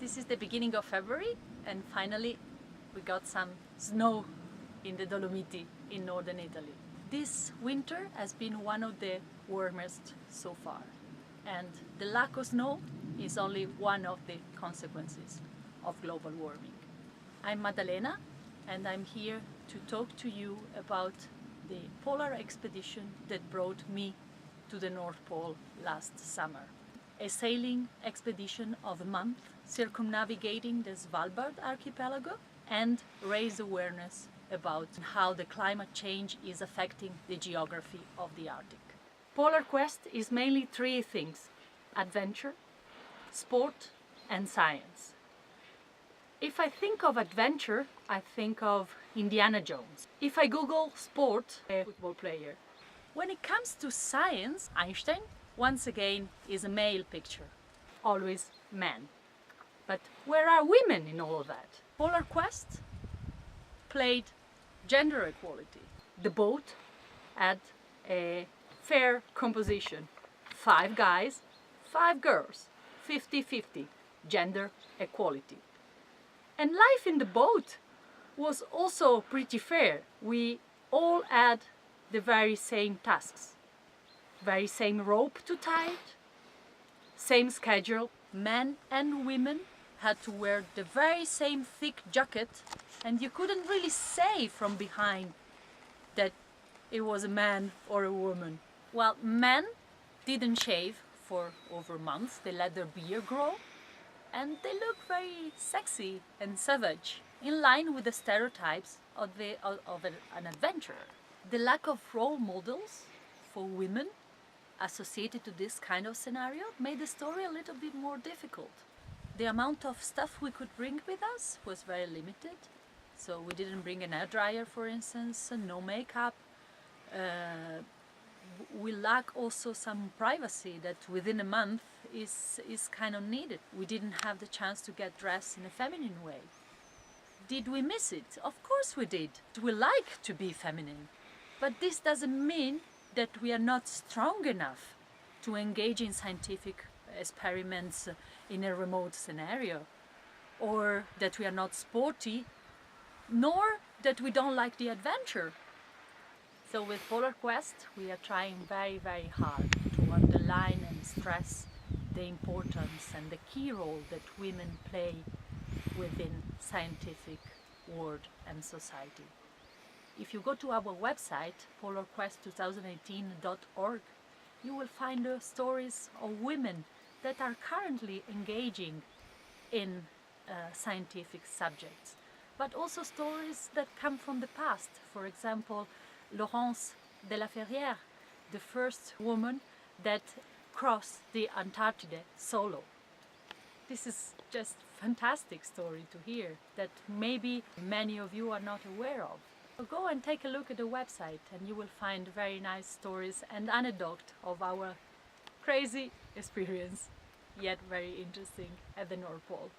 This is the beginning of February, and finally we got some snow in the Dolomiti in northern Italy. This winter has been one of the warmest so far, and the lack of snow is only one of the consequences of global warming. I'm Maddalena, and I'm here to talk to you about the polar expedition that brought me to the North Pole last summer. A sailing expedition of a month circumnavigating the Svalbard archipelago and raise awareness about how the climate change is affecting the geography of the Arctic. PolarQuest is mainly three things: adventure, sport and science. If I think of adventure, I think of Indiana Jones. If I Google sport, a football player. When it comes to science, Einstein, once again, is a male picture. Always man. But where are women in all of that? PolarQuest played gender equality. The boat had a fair composition. 5 guys, 5 girls, 50-50, gender equality. And life in the boat was also pretty fair. We all had the very same tasks, very same rope to tie it, same schedule. Men and women had to wear the very same thick jacket, and you couldn't really say from behind that it was a man or a woman. Well, men didn't shave for over months. They let their beard grow, and they look very sexy and savage, in line with the stereotypes of an adventurer. The lack of role models for women associated to this kind of scenario made the story a little bit more difficult. The amount of stuff we could bring with us was very limited, so we didn't bring an air dryer, for instance, no makeup. We lack also some privacy that within a month is kind of needed. We didn't have the chance to get dressed in a feminine way. Did we miss it? Of course we did. We like to be feminine, but this doesn't mean that we are not strong enough to engage in scientific experiments in a remote scenario, or that we are not sporty, nor that we don't like the adventure. So with PolarQuest we are trying very, very hard to underline and stress the importance and the key role that women play within scientific world and society. If you go to our website, polarquest2018.org, you will find stories of women that are currently engaging in scientific subjects, but also stories that come from the past. For example, Laurence de la Ferrière, the first woman that crossed the Antarctic solo. This is just a fantastic story to hear that maybe many of you are not aware of. So go and take a look at the website and you will find very nice stories and anecdotes of our crazy experience, yet very interesting, at the North Pole.